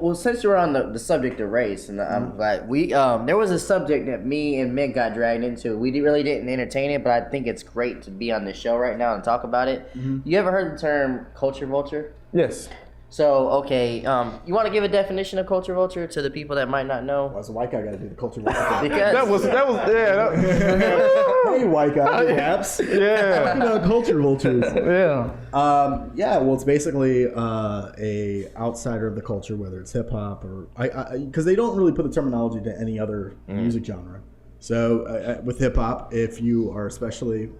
Well, since you're on the subject of race, and I'm glad there was a subject that me and Mick got dragged into. We really didn't entertain it, but I think it's great to be on the show right now and talk about it. You ever heard the term culture vulture? Yes. So, okay, you want to give a definition of culture vulture to the people that might not know? Why does a white guy got to do the culture vulture? Because Hey, white guy, perhaps. Yeah. Culture vultures. Yeah. Well, it's basically a outsider of the culture, whether it's hip hop or because they don't really put the terminology to any other music genre. So with hip hop, if you are especially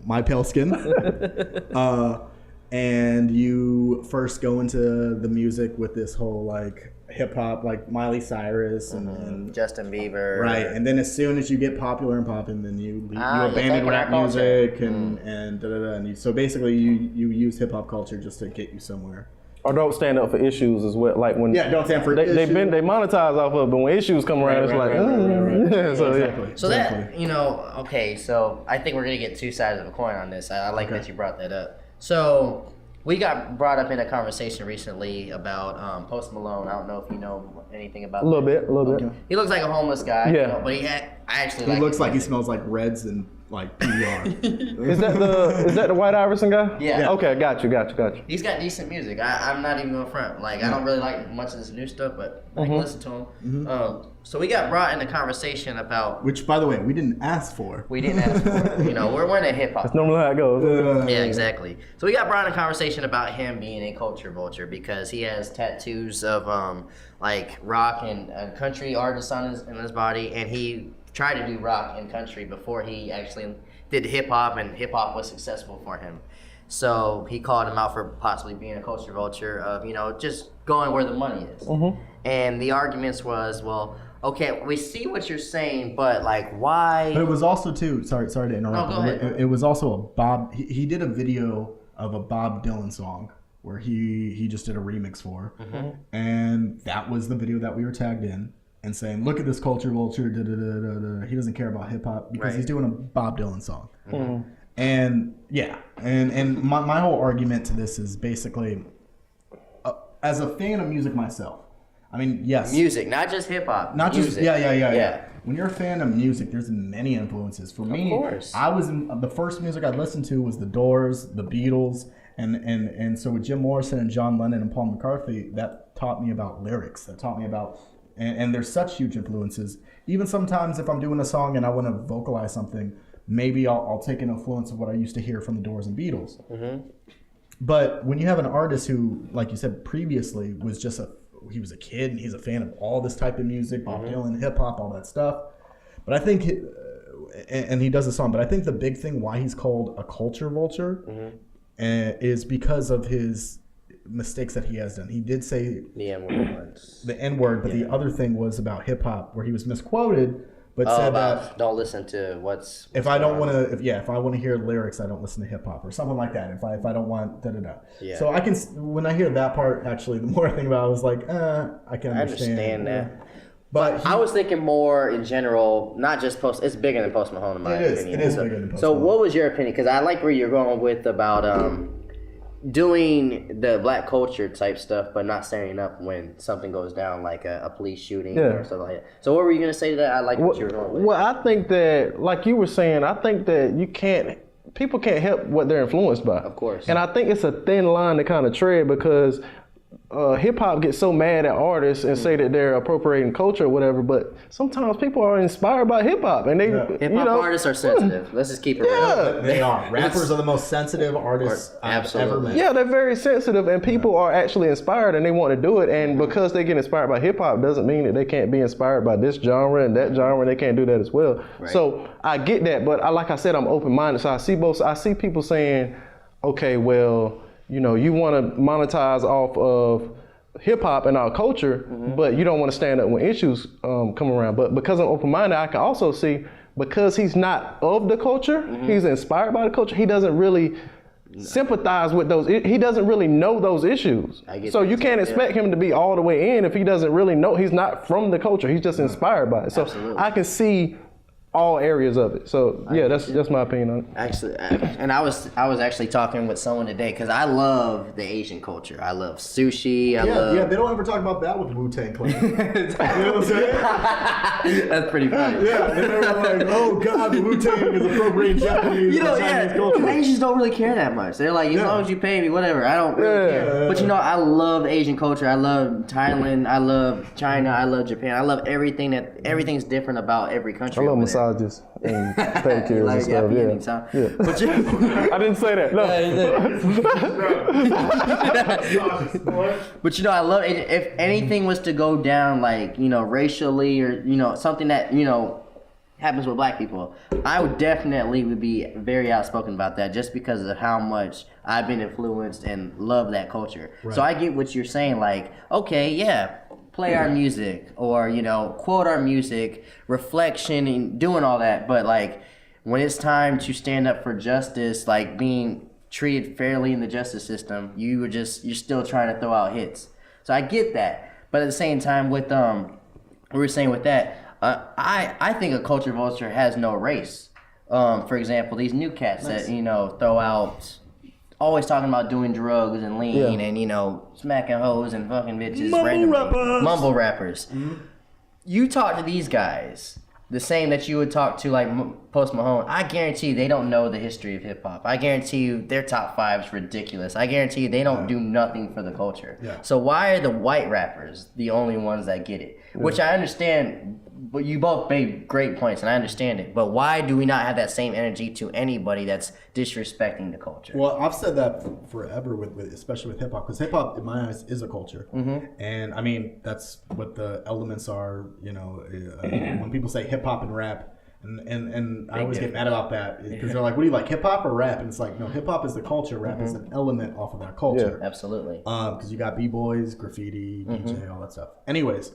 my pale skin, and you first go into the music with this whole like hip hop, like Miley Cyrus and Justin Bieber, right? And then as soon as you get popular and popping, then you abandon rap music and da da da. And so basically, you use hip hop culture just to get you somewhere. Or don't stand up for issues as well. Like when don't stand for issues. They monetize off of it, but when issues come around, So that okay. So I think we're gonna get two sides of a coin on this. I like that you brought that up. So we got brought up in a conversation recently about Post Malone. I don't know if you know anything about a little bit. He looks like a homeless guy. Yeah. But he looks like he smells like Reds and like PBR. Is that the White Iverson guy? Yeah. Okay, got you. He's got decent music. I'm not even going front. Like I don't really like much of this new stuff, but I can listen to him. So we got brought in a conversation about, which, by the way, we didn't ask for. We didn't ask for it. We're in a hip hop. That's normally how it goes. Yeah, exactly. So we got brought in a conversation about him being a culture vulture because he has tattoos of like rock and country artists on his body, and he tried to do rock and country before he actually did hip hop, and hip hop was successful for him. So he called him out for possibly being a culture vulture of just going where the money is. And the arguments was, well, okay, we see what you're saying, but like why? But it was also too. Sorry to interrupt. No, go ahead. It was also a Bob. He did a video of a Bob Dylan song where he just did a remix for, and that was the video that we were tagged in and saying, look at this culture vulture. Da, da, da, da, da. He doesn't care about hip hop because he's doing a Bob Dylan song. And and my whole argument to this is basically, as a fan of music myself. I mean, yes. Music, not just hip hop. Not music. just yeah. When you're a fan of music, there's many influences. For me, the first music I listened to was The Doors, The Beatles, and so with Jim Morrison and John Lennon and Paul McCartney, that taught me about lyrics. That taught me about and there's such huge influences. Even sometimes if I'm doing a song and I want to vocalize something, maybe I'll take an influence of what I used to hear from The Doors and Beatles. But when you have an artist who, like you said previously, he was a kid and he's a fan of all this type of music, Bob Dylan, hip hop, all that stuff. But I think, and he does a song, but I think the big thing why he's called a culture vulture is because of his mistakes that he has done. He did say the N-word, but the other thing was about hip hop where he was misquoted, but said that don't listen to what's if I don't want to, if I want to hear lyrics, I don't listen to hip hop or something like that. If I don't want da da da. Yeah. So I can, when I hear that part, actually, the more I think about it, I was like, I can understand that. But I was thinking more in general, not just Post. It's bigger than Post Malone in my opinion. It is bigger than Post Malone. So what was your opinion? Because I like where you're going with about doing the black culture type stuff, but not standing up when something goes down, like a police shooting or something like that. So what were you going to say to that? I like what you were going with. Well, I think that, like you were saying, I think that people can't help what they're influenced by. Of course. And I think it's a thin line to kind of tread because hip hop gets so mad at artists and say that they're appropriating culture or whatever, but sometimes people are inspired by hip hop and they hip hop artists are sensitive. Let's just keep it real. They are. Rappers are the most sensitive artists I've ever met. Yeah, they're very sensitive and people are actually inspired and they want to do it, and because they get inspired by hip hop doesn't mean that they can't be inspired by this genre and that genre and they can't do that as well. Right. So I get that, but like I said, I'm open-minded. So I see people saying, okay, well, you want to monetize off of hip hop and our culture, but you don't want to stand up when issues come around. But because I'm open-minded, I can also see because he's not of the culture, he's inspired by the culture. He doesn't really sympathize with those. He doesn't really know those issues. So you can't expect him to be all the way in if he doesn't really know. He's not from the culture. He's just inspired by it. So I can see all areas of it. So yeah, that's my opinion on it. Actually, and I was actually talking with someone today because I love the Asian culture. I love sushi. I love. They don't ever talk about that with the Wu-Tang Clan. You know what I'm saying? That's pretty funny. Yeah, they never like, oh god, the Wu-Tang is appropriating Japanese Chinese culture. Asians don't really care that much. They're like, as long as you pay me, whatever. I don't really care. But I love Asian culture. I love Thailand. I love China. I love Japan. I love everything's different about every country. I love massages and pedicures and stuff. Yeah. But I didn't say that. No. But I love it. If anything was to go down like racially or something that happens with black people, I would be very outspoken about that just because of how much I've been influenced and love that culture. Right. So I get what you're saying, like, okay, yeah, play our music or, quote our music, reflection and doing all that. But like when it's time to stand up for justice, like being treated fairly in the justice system, you're still trying to throw out hits. So I get that. But at the same time with we were saying with that, I think a culture vulture has no race. For example, these new cats that throw out, always talking about doing drugs and lean and smacking hoes and fucking bitches, mumble rappers. Mm-hmm. You talk to these guys the same that you would talk to like Post Malone. I guarantee you they don't know the history of hip hop. I guarantee you their top 5 is ridiculous. I guarantee you they don't do nothing for the culture. Yeah. So why are the white rappers the only ones that get it? Yeah. Which I understand. But you both made great points, and I understand it. But why do we not have that same energy to anybody that's disrespecting the culture? Well, I've said that forever, especially with hip hop, because hip hop, in my eyes, is a culture, and I mean that's what the elements are. When people say hip hop and rap, and I always get mad about that because they're like, "What do you like, hip hop or rap?" And it's like, no, hip hop is the culture, rap is an element off of that culture. Yeah, absolutely. Because you got b-boys, graffiti, DJ, all that stuff. Anyways.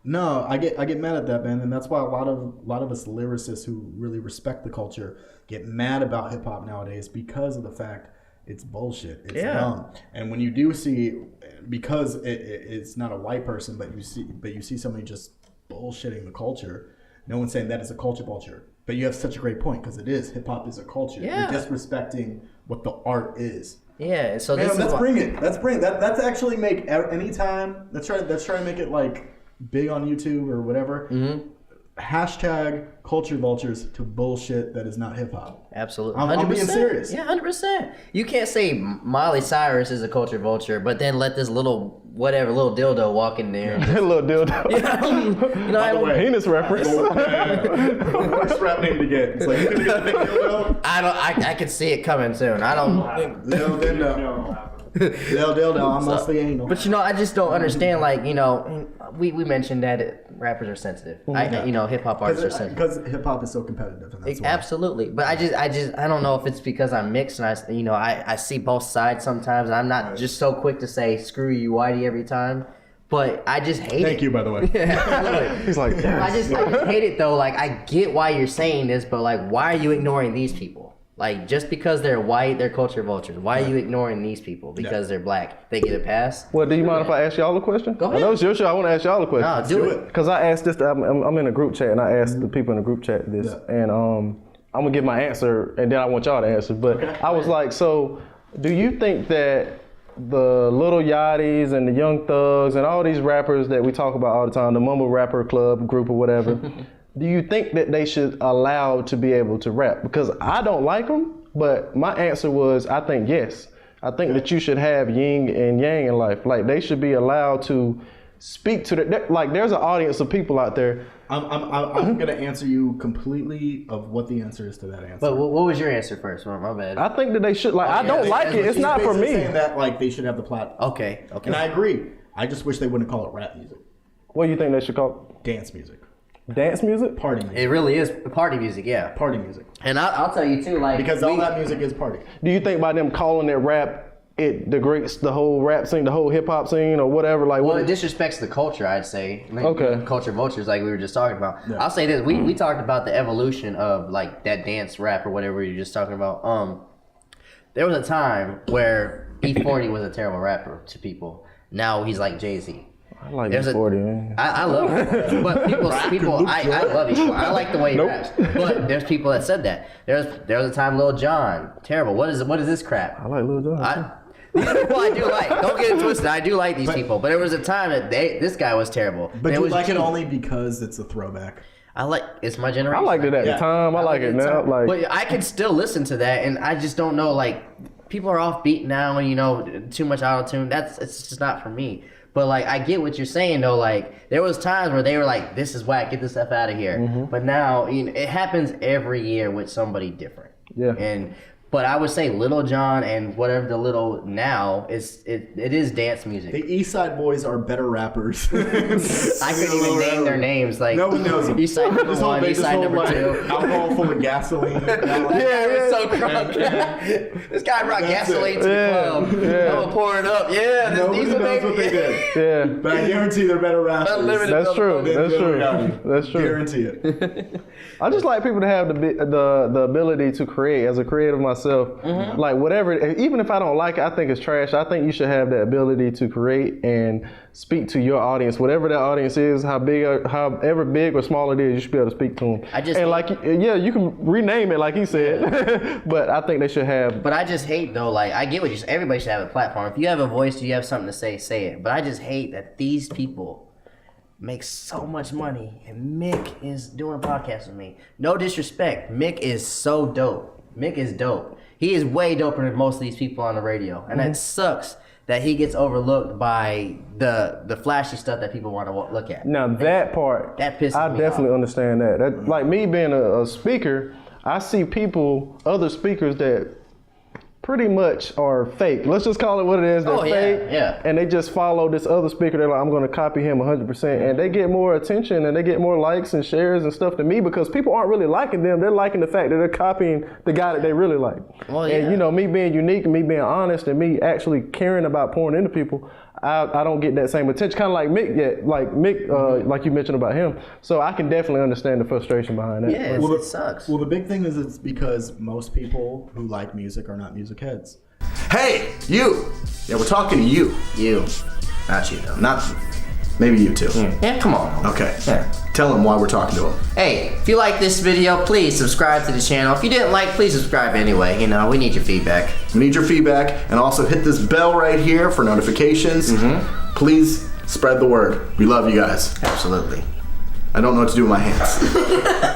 No, I get mad at that, man, and that's why a lot of us lyricists who really respect the culture get mad about hip hop nowadays because of the fact it's bullshit, it's dumb. And when you do see, because it's not a white person, but you see somebody just bullshitting the culture, no one's saying that is a culture vulture. But you have such a great point because it is. Hip hop is a culture. Yeah. You're disrespecting what the art is. Yeah. So let's bring it. Let's actually make anytime. Let's try to make it like big on YouTube or whatever. Hashtag culture vultures to bullshit that is not hip hop. Absolutely. I'm being serious. Yeah, 100%. You can't say Miley Cyrus is a culture vulture, but then let this little dildo walk in there. Little dildo. Penis reference. Worst rap name to get. It's like, you gonna get a big dildo? I can see it coming soon. I don't. Little dildo. I'm mostly anal. But I just don't understand. Like we mentioned that rappers are sensitive. Hip hop artists are sensitive because hip hop is so competitive. And that's why. Absolutely. But I don't know if it's because I'm mixed and I see both sides sometimes. And I'm not just so quick to say screw you, Whitey every time. But I just hate it. Thank you, by the way. Yeah, absolutely. He's like, yes. I just hate it though. Like I get why you're saying this, but like why are you ignoring these people? Like, just because they're white, they're culture vultures. Why are you ignoring these people? Because they're black. They get a pass? Well, do you mind if I ask y'all a question? Go ahead. I know it's your show. I want to ask y'all a question. No, do it. Because I asked this, I'm in a group chat, and I asked the people in the group chat this. Yeah. And I'm going to give my answer, and then I want y'all to answer. But I was like, so do you think that the Little Yachty's and the Young Thugs and all these rappers that we talk about all the time, the Mumble Rapper Club group or whatever, do you think that they should allow to be able to rap? Because I don't like them. But my answer was, I think yes. I think that you should have yin and yang in life. Like they should be allowed to speak to there's an audience of people out there. I'm gonna answer you completely of what the answer is to that answer. But what was your answer first? Well, my bad. I think that they should I don't like it. It's not for me. Saying that like they should have the platform. Okay. And I agree. I just wish they wouldn't call it rap music. What do you think they should call it? Dance music. Dance music? Party music. It really is party music, yeah. Party music. And I'll tell you too, like because all that music is party. Do you think by them calling it rap, it degrades the whole rap scene, the whole hip hop scene, or whatever? Like, well, it disrespects the culture, I'd say. Okay. Culture vultures, like we were just talking about. Yeah. I'll say this: we talked about the evolution of like that dance rap or whatever you're just talking about. There was a time where E40 was a terrible rapper to people. Now he's like Jay-Z. I like E40, man. I love it. But I love E40. I like the way he raps. But there's people that said that. There was a time Lil Jon, terrible. What is this crap? I like Lil Jon. These people I do like. Don't get it twisted. I do like these people. But there was a time that this guy was terrible. But you like it only because it's a throwback. It's my generation. I liked it at the time. I like it now. But I can still listen to that, and I just don't know. Like, people are offbeat now, and too much auto-tune. It's just not for me. But like, I get what you're saying though. Like, there was times where they were like, "This is whack. Get this stuff out of here." Mm-hmm. But now, it happens every year with somebody different. Yeah. But I would say Little John and whatever the Little now it is dance music. The East Side Boys are better rappers. I couldn't even name their names. Like, no one knows them. East Side number one, East Side number two. Alcohol full of gasoline. Yeah, so crunk. This guy brought gasoline to the club. I'm gonna pour it up. Yeah, nobody knows what they did. Yeah. But I guarantee they're better rappers. That's true. That's true. Guarantee it. I just like people to have the ability to create. As a creative myself, like whatever, even if I don't like it, I think it's trash. I think you should have the ability to create and speak to your audience, whatever that audience is, however big or small it is. You should be able to speak to them. You can rename it like he said, but I think they should have. But I just hate though. Like, I get what you're saying. Everybody should have a platform. If you have a voice, you have something to say it. But I just hate that these people make so much money, and Mick is doing a podcast with me. No disrespect, Mick is so dope. Mick is dope. He is way doper than most of these people on the radio, and that sucks that he gets overlooked by the flashy stuff that people want to look at. Now that part, that pisses me definitely off. understand that. That, like me being a speaker, I see other speakers that pretty much are fake. Let's just call it what it is. They're fake. Yeah. And they just follow this other speaker. They're like, I'm going to copy him 100%. And they get more attention and they get more likes and shares and stuff than me, because people aren't really liking them. They're liking the fact that they're copying the guy that they really like. Well, yeah. And me being unique and me being honest and me actually caring about pouring into people, I don't get that same attention. Kind of like Mick, like you mentioned about him. So I can definitely understand the frustration behind that. Yeah, it sucks. Well, the big thing is it's because most people who like music are not music heads. Hey, you! Yeah, we're talking to you. You. Not you, though. Not maybe you too. Yeah, come on. Okay. Yeah. Tell them why we're talking to them. Hey, if you like this video, please subscribe to the channel. If you didn't like, please subscribe anyway. We need your feedback. We need your feedback, and also hit this bell right here for notifications. Please spread the word. We love you guys. Absolutely. I don't know what to do with my hands.